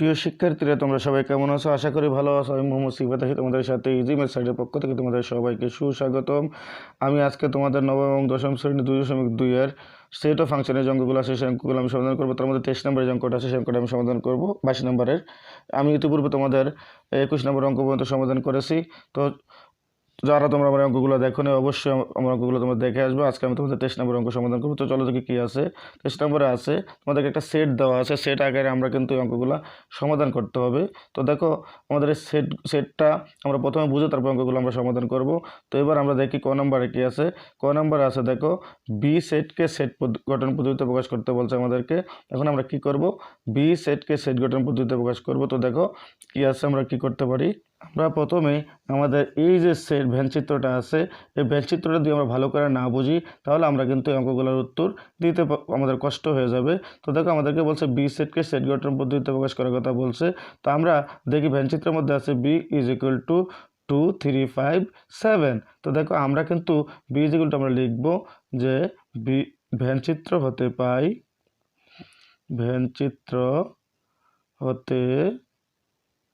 প্রিয় শিক্ষার্থীরা, তোমরা সবাই কেমন আছো? আশা করি ভালো আছো। আমি মোহাম্মদ সিফাত আছি তোমাদের সাথে। ইজি ম্যাথ সাইডের পক্ষ থেকে তোমাদের সবাইকে সুস্বাগতম। আমি আজকে তোমাদের নবম এবং দশম শ্রেণী 2.2 এর সেট অফ ফাংশনের যে অঙ্কগুলো আছে সেই অঙ্কগুলো আমি সমাধান করবো। তার মধ্যে 23 নম্বরের যে অঙ্কটা আছে সেই অঙ্কটা আমি সমাধান করবো 22 নম্বরের। আমি ইতিপূর্বে তোমাদের 21 নম্বর অঙ্ক পর্যন্ত সমাধান করেছি। তো যারা তোমরা আমার অঙ্কগুলো দেখো না, অবশ্যই আমার অঙ্কগুলো তোমরা দেখে আসবে। আজকে আমি তোমাদের 23 নম্বর অঙ্ক সমাধান করবো। তো চলো দেখি কী আছে। 23 নম্বরে আছে তোমাদেরকে একটা সেট দেওয়া আছে। সেট আকারে আমরা কিন্তু এই অঙ্কগুলো সমাধান করতে হবে। তো দেখো, আমাদের এই সেটটা আমরা প্রথমে বুঝে তারপর অঙ্কগুলো আমরা সমাধান করব। তো এবার আমরা দেখি ক নম্বরে কী আছে। ক নম্বরে আছে দেখো, বি সেটকে সেট গঠন পদ্ধতিতে প্রকাশ করতে বলছে আমাদেরকে। এখন আমরা কি করব? বি সেটকে সেট গঠন পদ্ধতিতে প্রকাশ করব। তো দেখো কী আছে, আমরা কি করতে পারি। আমরা প্রথমে আমাদের এই যে সেট ভ্যানচিত্রটা আছে, এই ভ্যানচিত্রটা যদি আমরা ভালো করে না বুঝি তাহলে আমরা কিন্তু এই অঙ্কগুলোর উত্তর দিতে আমাদের কষ্ট হয়ে যাবে। তো দেখো, আমাদেরকে বলছে বি সেটকে সেট গঠন পদ্ধতিতে প্রকাশ করার কথা বলছে। তো আমরা দেখি ভ্যানচিত্রের মধ্যে আছে বি ইজ ইকুয়াল টু 2 3 5 7। তো দেখো, আমরা কিন্তু বি ইজ ইকুয়াল টু আমরা লিখব যে বি ভ্যানচিত্র হতে পাই, ভ্যানচিত্র হতে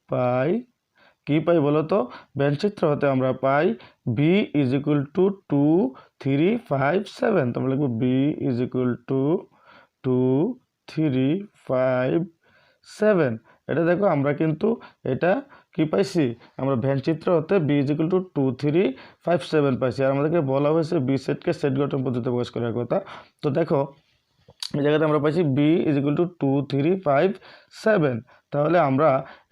পাই কি পাই বলো তো? ভ্যানচিত্র হতে আমরা পাই বি ইজ ইকুয়াল টু 2 3 5 7। তোমরা লিখবো বি ইজ ইকুয়াল টু 2 3 5 7। এটা দেখো, আমরা কিন্তু এটা কি পাইছি, আমরা ভ্যানচিত্র হতে বি ইজ ইকুয়াল টু 2 3 5 7 পাইছি। আর আমাদেরকে বলা হয়েছে বি সেটকে সেট গঠন পদ্ধতিতে প্রকাশ করার কথা। তো দেখো, এই জায়গাতে আমরা পাইছি বি ইজ ইকুয়াল টু 2 3 5 7। তাহলে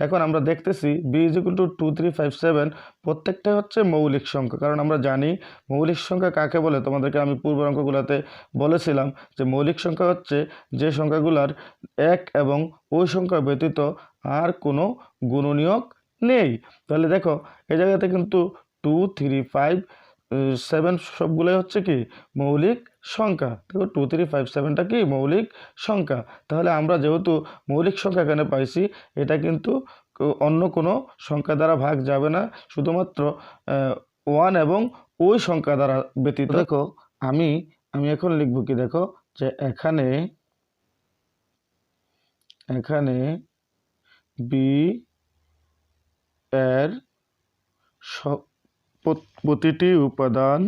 এখন আমরা দেখতেছি বি ইজ ইকুয়াল টু 2 3 5 7 প্রত্যেকটা হচ্ছে মৌলিক সংখ্যা। কারণ আমরা জানি মৌলিক সংখ্যা কাকে বলে। তোমাদেরকে আমি পূর্বের অঙ্কগুলোতে বলেছিলাম যে মৌলিক সংখ্যা হচ্ছে যে সংখ্যাগুলোর এক এবং ওই সংখ্যা ব্যতীত আর কোনো গুণনীয়ক নেই। তাহলে দেখো, এই জায়গাতে কিন্তু 2 3 5 7 সবগুলোই হচ্ছে কি মৌলিক সংখ্যা। দেখো 2 3 5 7টা কি মৌলিক সংখ্যা। তাহলে আমরা যেহেতু মৌলিক সংখ্যা এখানে পাইছি, এটা কিন্তু অন্য কোনো সংখ্যা দ্বারা ভাগ যাবে না, শুধুমাত্র 1 এবং ওই সংখ্যা দ্বারা ব্যতীত। দেখো, আমি এখন লিখব কি, দেখো যে এখানে বি এর প্রতিটি উপাদান,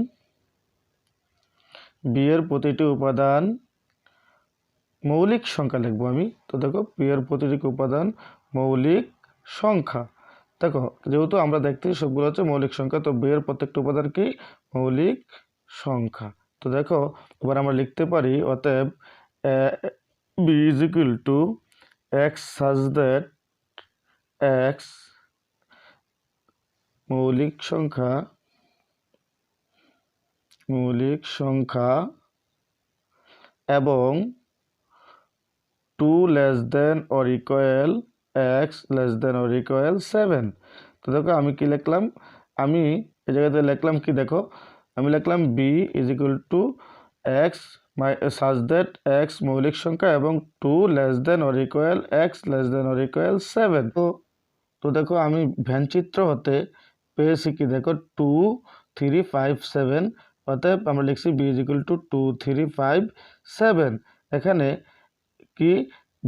বি এর প্রতিটি উপাদান মৌলিক সংখ্যা লিখবো আমি। তো দেখো, বি এর প্রতিটি উপাদান মৌলিক সংখ্যা। দেখো, যেহেতু আমরা দেখতেছি সবগুলো হচ্ছে মৌলিক সংখ্যা, তো বি এর প্রত্যেকটা উপাদান কি মৌলিক সংখ্যা। তো দেখো, এবার আমরা লিখতে পারি অতএব B is equal to x such that x মৌলিক সংখ্যা এবং 2 less than or equal x less than or equal 7। তো দেখো, আমি কি লিখলাম, আমি এই জায়গাতে লিখলাম কি, দেখো আমি লিখলাম B is equal to x such that x মৌলিক সংখ্যা এবং 2 less than or equal x less than or equal 7। তো দেখো, আমি ভ্যানচিত্র হতে পেয়েছি কি, দেখো 2 3 5 7। অতএব আমরা লিখছি বি ইজ ইকুয়াল টু 2 3 5 7। এখানে কি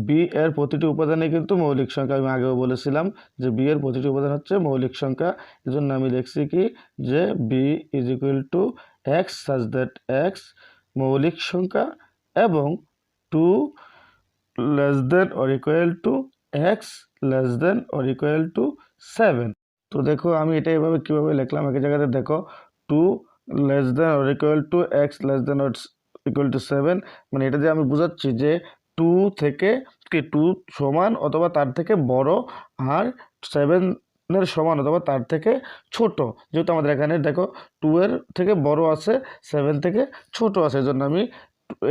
বি এর প্রতিটি উপাদানে কিন্তু মৌলিক সংখ্যা। আমি আগেও বলেছিলাম যে বি এর প্রতিটি উপাদান হচ্ছে মৌলিক সংখ্যা। এই জন্য আমি লিখছি কি যে B is equal to x such that x মৌলিক সংখ্যা এবং 2 less than or equal to x less than or equal to 7। তো দেখো, আমি এটা এভাবে কীভাবে লিখলাম, এক জায়গাতে দেখো 2 less than or equal to x less than or equal to 7, মানে এটা দিয়ে আমি বোঝাচ্ছি যে 2 থেকে কি 2 সমান অথবা তার থেকে বড় আর 7-এর সমান অথবা তার থেকে ছোট। যেহেতু আমাদের এখানে দেখো 2 এর থেকে বড় আছে, 7 থেকে ছোট আছে, এই জন্য আমি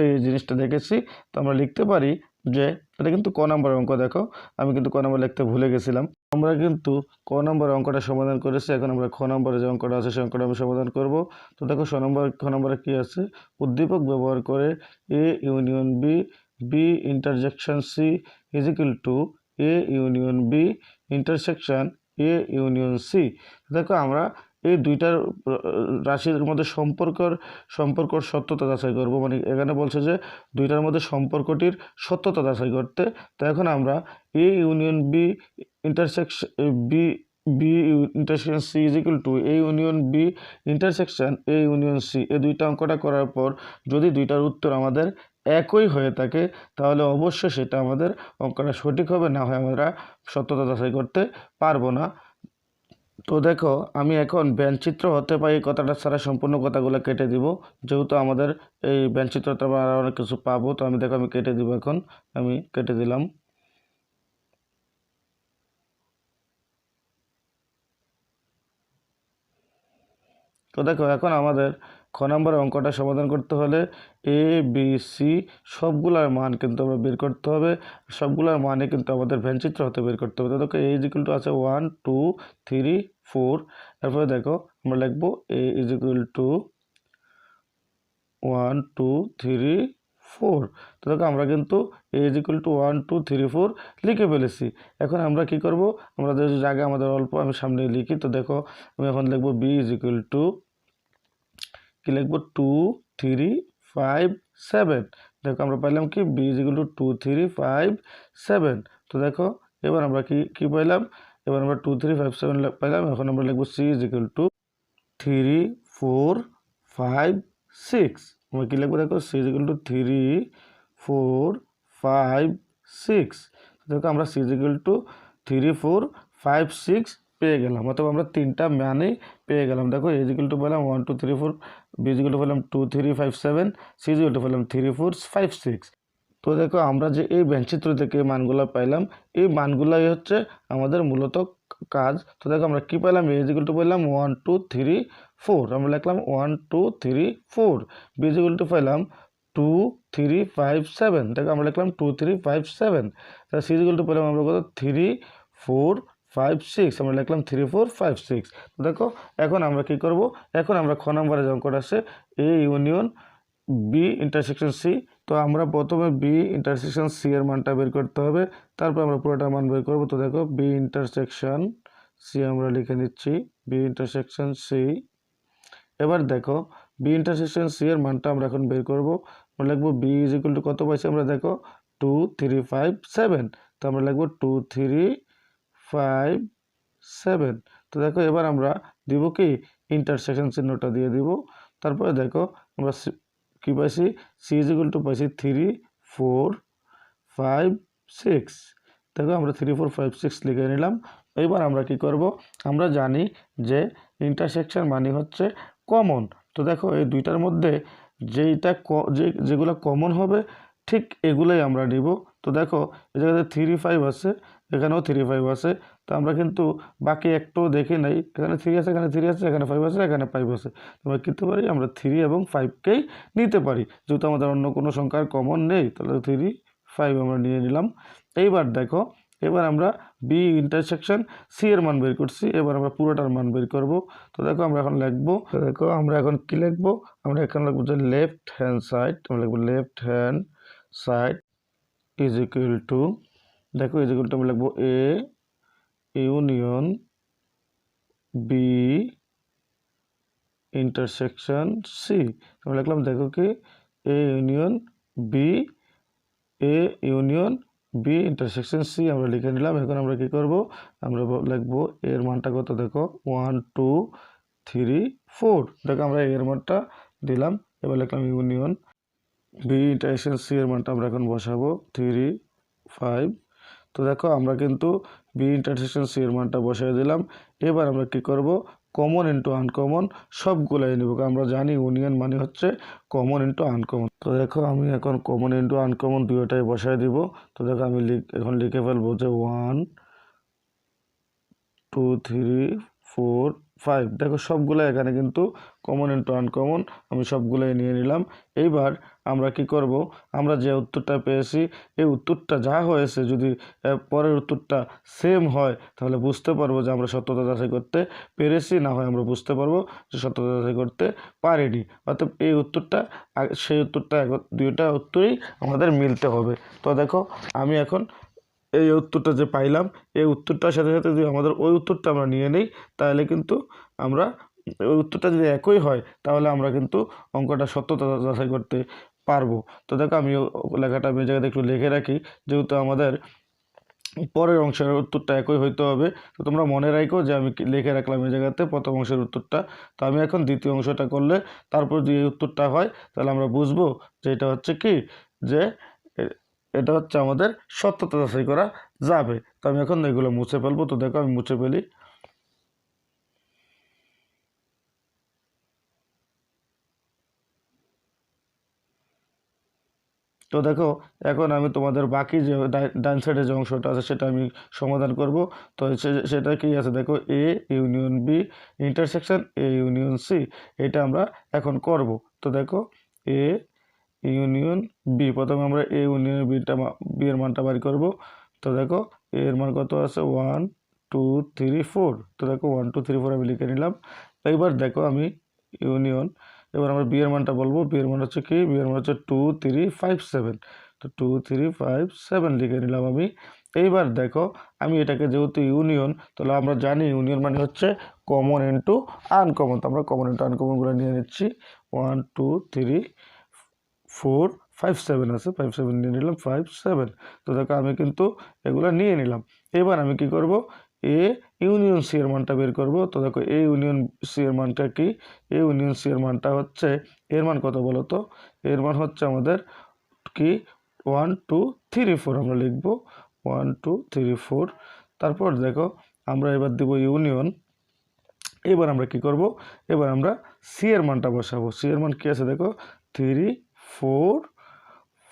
এই জিনিসটা দেখেছি। তো আমরা লিখতে পারি যে এটা কিন্তু ক নম্বর অঙ্ক। দেখো, আমি কিন্তু ক নম্বর লিখতে ভুলে গেছিলাম। আমরা কিন্তু ক নম্বর অঙ্কটা সমাধান করেছি। এখন আমরা খ নম্বরে যে অঙ্কটা আছে সেই অঙ্কটা আমি সমাধান করব। তো দেখো, খ নম্বরে কী আছে, উদ্দীপক ব্যবহার করে A union B, B intersection C is equal to A union B intersection A union C. দেখো, আমরা এই দুইটার রাশির মধ্যে সম্পর্ক সত্যতা যাচাই করব। মানে এখানে বলছে যে দুইটার মধ্যে সম্পর্কটির সত্যতা যাচাই করতে। তো এখন আমরা A union B intersection B intersection C is equal to A union B intersection A union C, এই দুইটা অঙ্কটা করার পর যদি দুইটার উত্তর আমাদের একই হয়ে থাকে তাহলে অবশ্যই সেটা আমাদের অঙ্কটা সঠিক হবে, না হয় আমরা সত্যতা যাচাই করতে পারবো না। তো দেখো আমি এখন ব্যঞ্চিত্র হতে পারে এই কথাটা ছাড়া সম্পূর্ণ কথাগুলো কেটে দিব, যেহেতু আমাদের এই ব্যঞ্চিত্রতে আমরা আরও অনেক কিছু পাবো। তো আমি দেখো আমি কেটে দিব, এখন আমি কেটে দিলাম। তো দেখো এখন আমাদের খ নম্বরের অঙ্কটা সমাধান করতে হলে এ বি সি সবগুলোর মান কিন্তু আমরা বের করতে হবে, সবগুলোর মানে কিন্তু আমাদের ব্যঞ্চিত্র হতে বের করতে হবে। তো দেখো এ ইজ ইকুয়াল টু আছে 1 2 3 4, তারপরে দেখো আমরা লিখবো এ ইজ ইকুয়াল টু 1 2 3 4। তো দেখো আমরা কিন্তু এ ইজ ইকুয়াল টু 1 2 3 4 লিখে ফেলেছি। এখন আমরা কি করব, আমরা যে জায়গা আমাদের অল্প আমি সামনে লিখি। তো দেখো আমি এখন লিখবো বি ইজ ইকুয়াল টু কি লিখবো 2 3 5 7। দেখো আমরা পাইলাম কি বি ইজ ইকুয়াল টু 2 3 5 7। তো দেখো এবার আমরা কি পাইলাম, এবার আমরা 2 3 5 7 পাইলাম। এখন আমরা লিখবো সি ইজ ইকুয়াল টু 3 4 5 6। আমরা কি লিখবো, দেখো সি ইজ ইকুয়াল টু 3 4 5 6। দেখো আমরা সি ইজ ইকুয়াল টু 3 4 5 6 পেয়ে গেলাম, অথবা আমরা তিনটা মানেই পেয়ে গেলাম। দেখো এ ইজ ইকুয়াল টু পেলাম 1 2 3 4, বি ইজ ইকুয়াল টু পেলাম 2 3 5 7, সি ইজ ইকুয়াল টু পেলাম 3 4 5 6। তো দেখো আমরা যে এই ব্যঞ্চিত্র থেকে মানগুলো পাইলাম, এই মানগুলাই হচ্ছে আমাদের মূলত কাজ। তো দেখো আমরা কি পেলাম, এ ইজ ইকুয়াল টু পেলাম 1 2 3 4, আমরা লিখলাম 1 2 3 4। বি ইজ ইকুয়াল টু পেলাম 2 3 5 7, দেখো আমরা লিখলাম 2 3 5 7। তাহলে সি ইজ ইকুয়াল টু পেলাম আমরা কত 3 4 5 6, আমরা লিখলাম 3 4 5 6। তো দেখো এখন আমরা কি করব, এখন আমরা খ নম্বরে যে অঙ্কটা আছে A union B intersection C. তো আমরা প্রথমে বি ইন্টারসেকশন সি এর মানটা বের করতে হবে, তারপর আমরা পুরোটা মান বের করব। তো দেখো বি ইন্টারসেকশন সি আমরা লিখে নিচ্ছি, বি ইন্টারসেকশন সি। এবার দেখো বি ইন্টারসেকশন সি এর মানটা আমরা এখন বের করব। আমরা লিখবো বি ইজ ইকুয়াল টু কত পাইছি আমরা, দেখো 2 3 5 7। তো আমরা লিখবো 2 3 5 7। তো দেখো এবার আমরা দিব কি ইন্টারসেকশন চিহ্নটা দিয়ে দিব। তারপরে দেখো আমরা কি পাইছি, সি ইজ ইকুয়াল টু পাইছি 3 4 5 6। দেখো আমরা 3 4 5 6 লিখে নিলাম। এবার আমরা কি করব, আমরা জানি যে ইন্টারসেকশন মানে হচ্ছে কমন। তো দেখো এই দুইটার মধ্যে যেগুলো কমন হবে ঠিক এগুলোই আমরা নিব। তো দেখো এই জায়গাতে 3 5 আছে, এখানেও 3 5 আছে। তো আমরা কিন্তু বাকি একটাও দেখি নাই, এখানে 3 আছে, এখানে 3 আছে, এখানে 5 আছে, এখানে 5 আছে। আমরা কিনতে পারি, আমরা 3 এবং 5কেই নিতে পারি, যেহেতু আমাদের অন্য কোনো সংখ্যার কমন নেই। তাহলে 3 5 আমরা নিয়ে নিলাম। এইবার দেখো এবার আমরা বি ইন্টারসেকশন সি এর মান বের করছি, এবার আমরা পুরোটার মান বের করব। তো দেখো আমরা এখন লিখবো, দেখো আমরা এখন কি লিখবো, আমরা এখন লিখবো যে লেফট হ্যান্ড সাইড, আমরা লিখবো left hand side is equal to, দেখো ইজ ইকুয়াল টু আমরা লিখবো A union B intersection C. আমরা লিখলাম দেখো কি A union B, A union B intersection C আমরা লিখে নিলাম। এখন আমরা কি করব, আমরা লিখবো এর মানটা কত, দেখো 1 2 3 4। দেখো আমরা এর মানটা দিলাম। এবার লিখলাম ইউনিয়ন বি ইন্টারসেকশন সি এর মানটা আমরা এখন বসাবো 3 5। তো দেখো আমরা কিন্তু বি ইন্টারসেকশন সি এর মানটা বসাই দিলাম। এবার আমরা কি করব, কমন ইন্টু আনকমন সবগুলাই নেব, আমরা জানি ইউনিয়ন মানে হচ্ছে কমন ইন্টু আনকমন। তো দেখো আমি এখন কমন ইন্টু আনকমন দুইটাই বসাই দিব। তো দেখো আমি এখন লিখে ফেলবো যে 1 2 3 4 5। দেখো সবগুলো এখানে কিন্তু কমন ইন্টু আনকমন আমি সবগুলোই নিয়ে নিলাম। এইবার আমরা কি করব, আমরা যে উত্তরটা পেয়েছি এই উত্তরটা যা হয়েছে যদি পরের উত্তরটা সেম হয় তাহলে বুঝতে পারবো যে আমরা সত্যতা যাচাই করতে পেরেছি, না হয় আমরা বুঝতে পারবো যে সত্যতা যাচাই করতে পারিনি। অর্থাৎ এই উত্তরটা সেই উত্তরটা দুইটা উত্তরই আমাদের মিলতে হবে। তো দেখো আমি এখন এই উত্তরটা যে পাইলাম এই উত্তরটার সাথে সাথে যদি আমাদের ওই উত্তরটা আমরা নিয়ে নিই তাহলে কিন্তু আমরা ওই উত্তরটা যদি একই হয় তাহলে আমরা কিন্তু অঙ্কটা সত্যতা যাচাই করতে পারবো। তো দেখো আমি লেখাটা আমি জায়গাতে একটু লিখে রাখি, যেহেতু আমাদের পরের অংশের উত্তরটা একই হইতে হবে। তো তোমরা মনে রাখো যে আমি লিখে রাখলাম এই জায়গাতে প্রথম অংশের উত্তরটা। তো আমি এখন দ্বিতীয় অংশটা করলে তারপর যদি এই উত্তরটা হয় তাহলে আমরা বুঝবো যে এটা হচ্ছে কি, যে এটা হচ্ছে আমাদের সত্যতা যাচাই করা যাবে। তো আমি এখন এগুলো মুছে ফেলবো। তো দেখো আমি মুছে ফেলি। তো দেখো এখন আমি তোমাদের বাকি যে ডান সাইডে যে অংশটা আছে সেটা আমি সমাধান করব। তো সেটা কি আছে দেখো, A union B intersection A union C, এটা আমরা এখন করব। তো দেখো এ ইউনিয়ন বি, প্রথমে আমরা এ ইউনিয়ন বি এর মানটা বাড়ি করব। তো দেখো এ এর মান কত আছে 1 2 3 4। তো দেখো 1 2 3 4 আমি লিখে নিলাম। এবার দেখো আমি ইউনিয়ন, এবার আমরা বি এর মানটা বলবো। বি এর মান হচ্ছে কি, বি এর মান হচ্ছে 2 3 5 7। তো 2 3 5 7 লিখে নিলাম আমি। এইবার দেখো আমি এটাকে যেহেতু ইউনিয়ন, তাহলে আমরা জানি ইউনিয়ন মানে হচ্ছে কমন ইনটু আনকমন। তো আমরা কমন ইনটু আনকমনগুলো নিয়ে নিচ্ছি। 1 2 3 4 5 7 আছে, 5 7 নিয়ে নিলাম, 5 7। তো দেখো আমি কিন্তু এগুলো নিয়ে নিলাম। এবার আমি কি করব, এ ইউনিয়ন সি এর মানটা বের করব। তো দেখো এ ইউনিয়ন সি এর মানটা কি, এ ইউনিয়ন সি এর মানটা হচ্ছে, এর মান কত বলো তো, এর মান হচ্ছে আমাদের কি 1 2 3 4 আমরা লিখব 1 2 3 4। তারপর দেখো আমরা এবার দিব ইউনিয়ন। এবার আমরা কি করব, এবার আমরা সি এর মানটা বসাবো। সি এর মান কি আছে দেখো 3 4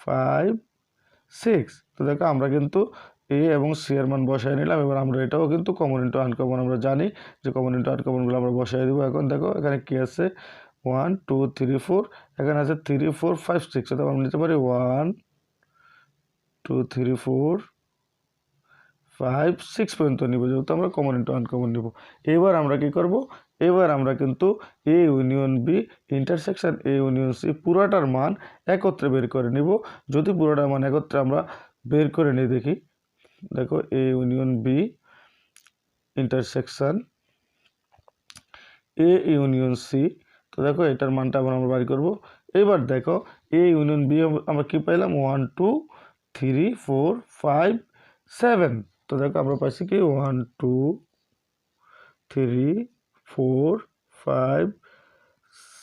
5 6। তো দেখো আমরা কিন্তু এ এবং সি এর মান বসাই নিলাম। এবার আমরা এটাও কিন্তু কমন ইনটু আনকমন আমরা জানি যে কমন ইনটু আনকমনগুলো আমরা বসাই দেবো। এখন দেখো এখানে কি আছে 1 2 3 4, এখানে আছে 3 4 5 6। অর্থাৎ আমরা নিতে পারি 1 2 3 4 5 6 পর্যন্ত নিব, যেহেতু আমরা কমন ইনটু আনকমন নিব। এবার আমরা কি করব, এবার আমরা কিন্তু A union B intersection A union C পুরাটার মান একত্রে বের করে নিব। যদি পুরাটার মান একত্রে আমরা বের করে নিই, দেখি দেখো A union B intersection A union C. তো দেখো এটার মানটা আবার আমরা বাড়ি করব। এবার দেখো এ ইউনিয়ন বি আমরা কি পাইলাম 1 2 3 4 5 7। তো দেখো আমরা পাইছি কি 1 2 3 4 5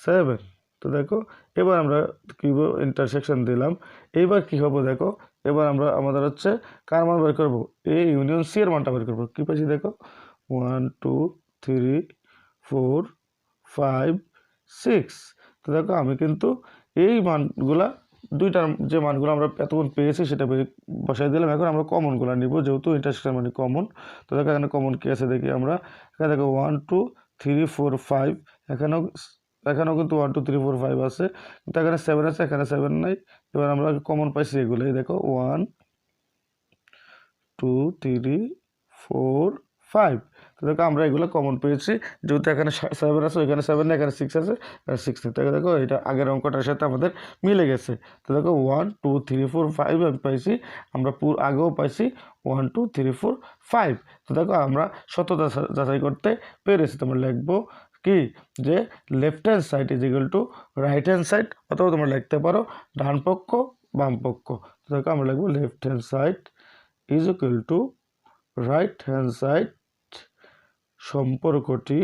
7। তো দেখো এবার আমরা কি ইন্টারসেকশন দিলাম। এইবার কি হবে দেখো, এবার আমরা আমাদের হচ্ছে কার মান বের করবো, এ ইউনিয়ন সি এর মানটা বের করবো। কি পাইছি দেখো 1 2 3 4 5 6। তো দেখো আমি কিন্তু এই মানগুলা দুইটার যে মানগুলো আমরা এতক্ষণ পেয়েছি সেটা বসাই দিলাম। এখন আমরা কমনগুলো নিব, যেহেতু ইন্টারসেকশন মানে কমন। তো দেখো এখানে কমন কি আছে দেখি আমরা। এখানে দেখো 1 2 3 4 5, এখানেও এখানেও কিন্তু 1 2 3 4 5 আছে, কিন্তু এখানে 7 আছে, এখানে 7 নাই। এবার আমরা কমন পাইছি এগুলোই দেখো 1 2 3 4 5। তো দেখো আমরা এগুলো কমন পেয়েছি, যেহেতু এখানে 7 আছে, এখানে 7 নেই, এখানে 6 আছে, এখানে 6 নেই। তো দেখো এটা আগের অঙ্কটার সাথে আমাদের মিলে গেছে। তো দেখো 1 2 3 4 5 আমি পাইছি, আমরা আগেও পাইছি 1 2 3 4 5। তো দেখো আমরা সত্যতা যাচাই করতে পেরেছি। তোমরা লিখবো কি, যে left hand side is equal two right hand side, অথবা তোমরা লিখতে পারো ডান পক্ষ বাম পক্ষ। তো দেখো আমরা লিখবো left hand side is equal two right hand side, সম্পর্কটি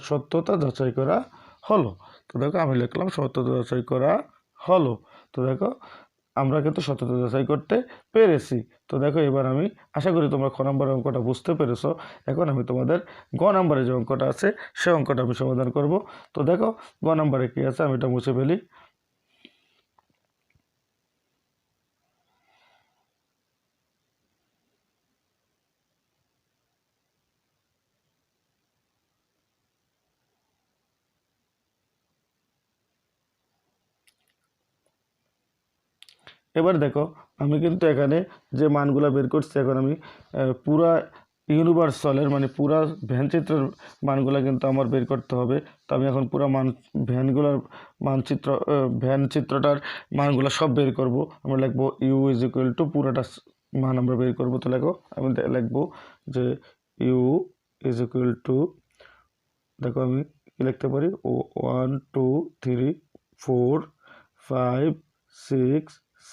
সত্যতা যাচাই করা হলো। তো দেখো আমি লিখলাম সত্যতা যাচাই করা হলো। তো দেখো আমরা কিন্তু সত্যতা যাচাই করতে পেরেছি। তো দেখো এবার আমি আশা করি তোমরা খ নম্বরের অঙ্কটা বুঝতে পেরেছো। এখন আমি তোমাদের গ নম্বরে যে অঙ্কটা আছে সে অঙ্কটা আমি সমাধান করব। তো দেখো গ নম্বরে কি আছে, আমি এটা মুছে ফেলি। এবার দেখো আমি কিন্তু এখানে যে মানগুলো বের করছি, এখন আমি পুরা ইউনিভার্সালের মানে পুরা ভ্যান চিত্রের মানগুলো কিন্তু আমার বের করতে হবে। তো আমি এখন পুরা ভ্যানগুলোর মানচিত্র ভ্যান চিত্রটার মানগুলো সব বের করব। আমরা লিখবো ইউ ইজ ইকুয়াল টু পুরাটা মান আমরা বের করব। তো লেখো আমি লিখবো যে ইউ ইজ ইকুয়াল টু, দেখো আমি কি লিখতে পারি 1 2 3 4 5 6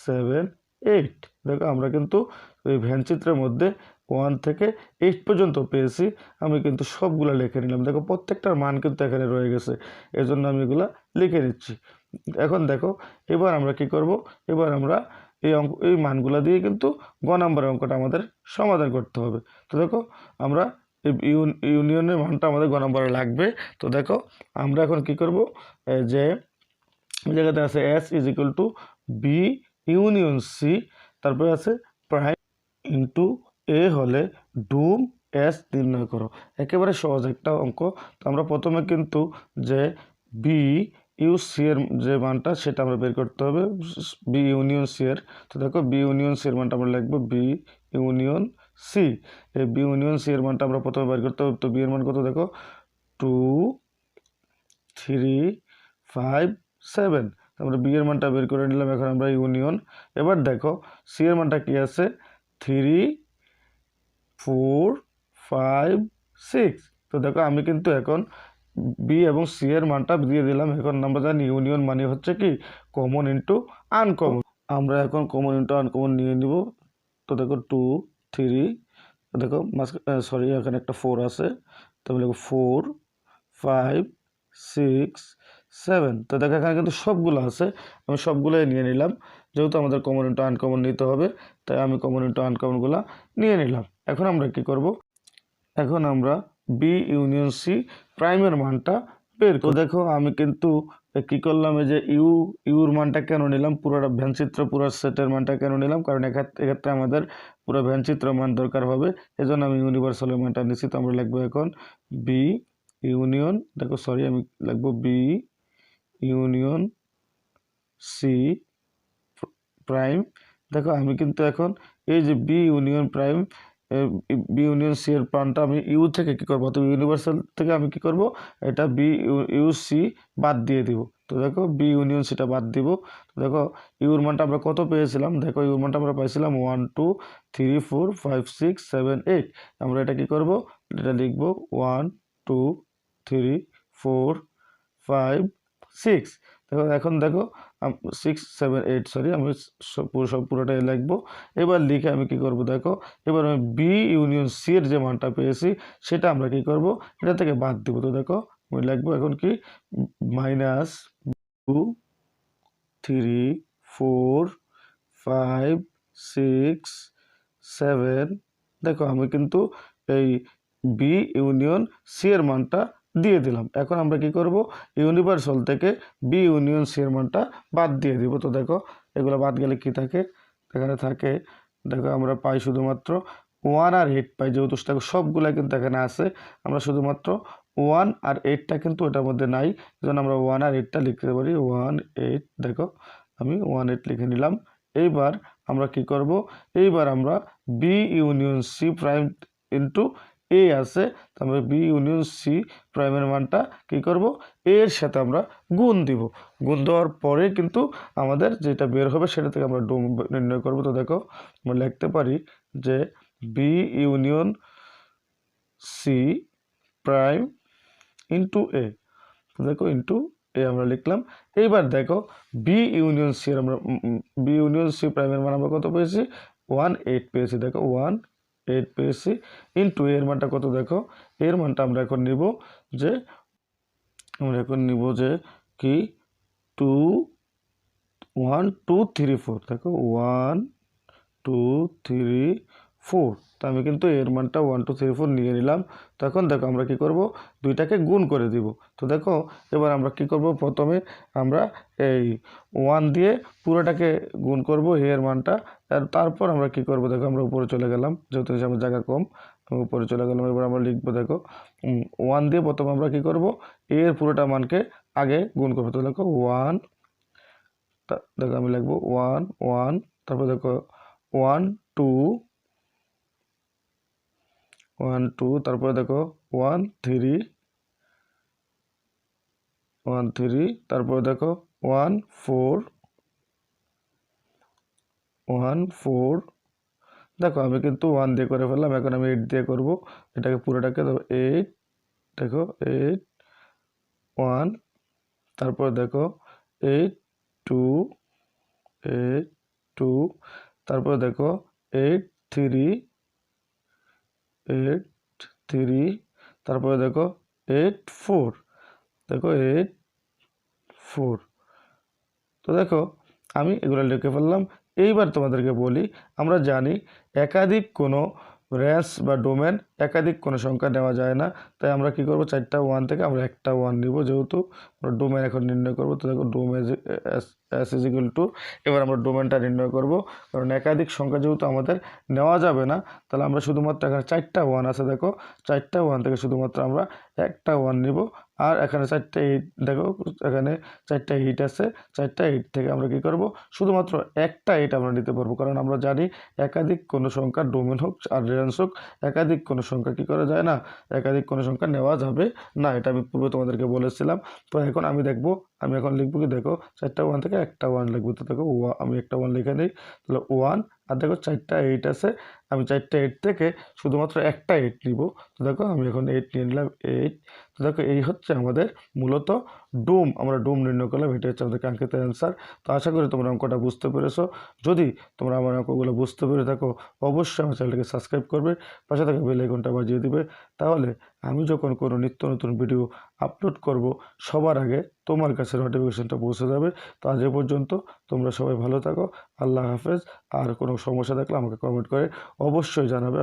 7 8। দেখো আমরা কিন্তু এই ভ্যানচিত্রের মধ্যে 1 থেকে 8 পর্যন্ত পেয়েছি। আমি কিন্তু সবগুলো লিখে নিলাম। দেখো প্রত্যেকটার মান কিন্তু এখানে রয়ে গেছে, এজন্য আমি এগুলা লিখে নিচ্ছি। এখন দেখো এবার আমরা কি করব, এবার আমরা এই মানগুলো দিয়ে কিন্তু গ নাম্বারের অঙ্কটা আমাদের সমাধান করতে হবে। তো দেখো আমরা ইউনিয়নের মানটা আমাদের গ নাম্বারে লাগবে। তো দেখো আমরা এখন কি করব, যে জায়গাতে আছে S is equal to B union C, তারপরে আছে প্রাইম ইন্টু এ হলে ডুম এস নির্ণয় করো। একেবারে সহজ একটা অঙ্ক। তো আমরা প্রথমে কিন্তু যে বি ইউ সি এর যে মানটা সেটা আমরা বের করতে হবে, বি ইউনিয়ন সি এর। তো দেখো বি ইউনিয়ন সি এর মানটা আমরা লিখবো বি ইউনিয়ন সি। এই বি ইউনিয়ন সি এর মানটা আমরা প্রথমে বের করতে হবে। তো বি এর মান কত দেখো 2 3 5 7। আমরা বি এর মানটা বের করে নিলাম। এখন আমরা ইউনিয়ন, এবার দেখো সি এর মানটা কি আছে 3 4 5 6। তো দেখো আমি কিন্তু এখন বি এবং সি এর মানটা দিয়ে দিলাম। এখন আমরা জানি ইউনিয়ন মানে হচ্ছে কি কমন ইন্টু আনকমন। আমরা এখন কমন ইন্টু আনকমন নিয়ে নিব। তো দেখো 2 3, দেখো সরি এখানে একটা 4 আছে, তাহলে 4 5 6 7। তো দেখো এখানে কিন্তু সবগুলো আছে, আমি সবগুলোই নিয়ে নিলাম। যেহেতু আমাদের কমন ইন্টু আনকমন নিতে হবে, তাই আমি কমন ইন্টু আনকমনগুলো নিয়ে নিলাম। এখন আমরা কি করব, এখন আমরা বি ইউনিয়ন সি প্রাইমের মানটা বের করব। তো দেখো আমি কিন্তু কি করলাম, এই যে ইউর মানটা কেন নিলাম, পুরোটা ভ্যানচিত্র পুরো সেটের মানটা কেন নিলাম, কারণ এক্ষেত্রে আমাদের পুরো ভ্যানচিত্র মান দরকার হবে, এজন্য আমি ইউনিভার্সালের মানটা নিচ্ছি। তো আমরা লিখবো এখন বি ইউনিয়ন, দেখো সরি আমি লিখবো বি ইউনিয়ন সি প্রাইম। দেখো আমি কিন্তু এখন এই যে B union prime, B union C এর প্রাণটা আমি ইউ থেকে কি করবো, তো ইউনিভার্সাল থেকে আমি কি করব, এটা বি ইউ সি বাদ দিয়ে দিব। তো দেখো বি ইউনিয়ন সিটা বাদ দিব। তো দেখো ইউর মানটা আমরা কত পেয়েছিলাম, দেখো ইউর মানটা আমরা পাইছিলাম 1 2 3 4 5 6 7 8। আমরা এটা কি করব, এটা লিখবো 1 2 3 4 5 6। দেখো এখন দেখো 6 7 8, সরি আমি পুরোটাই লিখবো। এবার লিখে আমি কি করব, দেখো এবার আমি বি ইউনিয়ন সি এর যে মানটা পেয়েছি সেটা আমরা কি করব, এটা থেকে বাদ দিব। তো দেখো আমি লিখবো এখন কি -2 3 4 5 6 7। দেখো আমি কিন্তু এই বি ইউনিয়ন সি এর মানটা দিয়ে দিলাম। এখন আমরা কি করব, ইউনিভার্সাল থেকে বি ইউনিয়ন সি এর মানটা বাদ দিয়ে দিব। তো দেখো এগুলো বাদ গেলে কি থাকে, এখানে থাকে দেখো আমরা পাই শুধুমাত্র 1 আর 8 পাই, যেহেতু সবগুলা কিন্তু এখানে আছে। আমরা শুধুমাত্র 1 আর 8টা কিন্তু এটার মধ্যে নাই, যেন আমরা 1 আর 8টা লিখতে পারি 1 8। দেখো আমি 1 8 লিখে নিলাম। এইবার আমরা কি করব, এইবার আমরা B union C prime into A আছে, আমরা বি ইউনিয়ন সি প্রাইমের মানটা কি করব, এর সাথে আমরা গুণ দিব। গুণ দেওয়ার পরে কিন্তু আমাদের যেটা বের হবে সেটা থেকে আমরা ডোম নির্ণয় করব। তো দেখো আমরা লিখতে পারি যে B union C prime into A. দেখো ইন্টু এ আমরা লিখলাম। এইবার দেখো বি ইউনিয়ন সি এর আমরা বি ইউনিয়ন সি প্রাইমের মান আমরা কত পেয়েছি 1 8 পেয়েছি। দেখো 1 8 পেয়েছি ইন্টু এর মানটা কত, দেখো এর মানটা আমরা এখন নিব যে কি 2 1 2 3 4। দেখো 1 2 3 4। তো আমি কিন্তু এর মানটা 1 2 3 4 নিয়ে নিলাম। তখন দেখো আমরা কি করব, দুইটাকে গুণ করে দিব। তো দেখো এবার আমরা কি করব, প্রথমে আমরা এই 1 দিয়ে পুরোটাকে গুণ করব এর মানটা, আর তারপর আমরা কি করব, দেখো আমরা উপরে চলে গেলাম, যেহেতু আমার জায়গা কম উপরে চলে গেলাম। এবার আমরা লিখবো দেখো 1 দিয়ে প্রথমে আমরা কি করব, এর পুরোটা মানকে আগে গুণ করবো। তো দেখো 1, দেখো আমি লিখবো 1 1, তারপর দেখো 1 2 1 2, তারপরে দেখো 1 3 1 3, তারপরে দেখো 1 4 1 4। দেখো আমি কিন্তু 1 দিয়ে করে ফেললাম, এখন আমি 8 দিয়ে করব, এটাকে পুরোটাকে 8। দেখো 8 1, তারপর দেখো 8 2 8 2, তারপর দেখো 8 3 8 3, তারপরে দেখো 8 4, দেখো 8 4। তো দেখো আমি এগুলো লিখে ফেললাম। এইবার তোমাদেরকে বলি, আমরা জানি একাধিক কোনো রেঞ্জ বা ডোমেন একাধিক কোনো সংখ্যা নেওয়া যায় না, তাই আমরা কি করব, 4টা 1 থেকে আমরা একটা 1 নিব, যেহেতু আমরা ডোমেন এখন নির্ণয় করব। তো দেখো ডোম এস ইজ ইকুয়াল টু, এবার আমরা ডোমেনটা নির্ণয় করব, কারণ একাধিক সংখ্যা যেহেতু আমাদের নেওয়া যাবে না, তাহলে আমরা শুধুমাত্র এখানে 4টা 1 আছে, দেখো 4টা 1 থেকে শুধুমাত্র আমরা একটা 1 নিব। আর এখানে 4টা 8, দেখো এখানে 4টা 8 আছে, 4টা 8 থেকে আমরা কি করব, শুধুমাত্র একটা 8 আমরা নিতে পারবো, কারণ আমরা জানি একাধিক কোনো সংখ্যা ডোমেন হোক আর রেঞ্জ হোক, একাধিক কোনো সংখ্যা কি করা যায় না, একাধিক কোনো সংখ্যা নেওয়া যাবে না। এটা আমি পূর্বে তোমাদেরকে বলেছিলাম। তো এখন আমি দেখবো, আমি এখন লিখবো কি, দেখো 4টা 1 থেকে একটা 1 লিখবো। তো দেখো আমি একটা 1 লিখে নিই, তাহলে 1। আর দেখো 4টা 8 আছে, আমি 4টা 8 থেকে শুধুমাত্র একটা 8 নিব। তো দেখো আমি এখন 8 নিয়ে নিলাম, 8। তো দেখো এই হচ্ছে আমাদের মূলত ডোম, আমরা ডোম নির্ণয় করলাম, এটা হচ্ছে আমাদের কাঙ্ক্ষিত অ্যান্সার। তো আশা করি তোমরা অঙ্কটা বুঝতে পেরেছো। যদি তোমরা আমার অঙ্কগুলো বুঝতে পেরে থাকো, অবশ্যই আমার চ্যানেলটাকে সাবস্ক্রাইব করবে, পাশে থাকা বেল আইকনটা বাজিয়ে দিবে, তাহলে আমি যখন কোনো নিত্য নতুন ভিডিও আপলোড করব, সবার আগে তোমার কাছে নোটিফিকেশনটা পৌঁছে যাবে। তো আজ এ পর্যন্ত, তোমরা সবাই ভালো থাকো, আল্লাহ হাফেজ। আর কোনো সমস্যা থাকলে আমাকে কমেন্ট করে অবশ্যই জানাবে।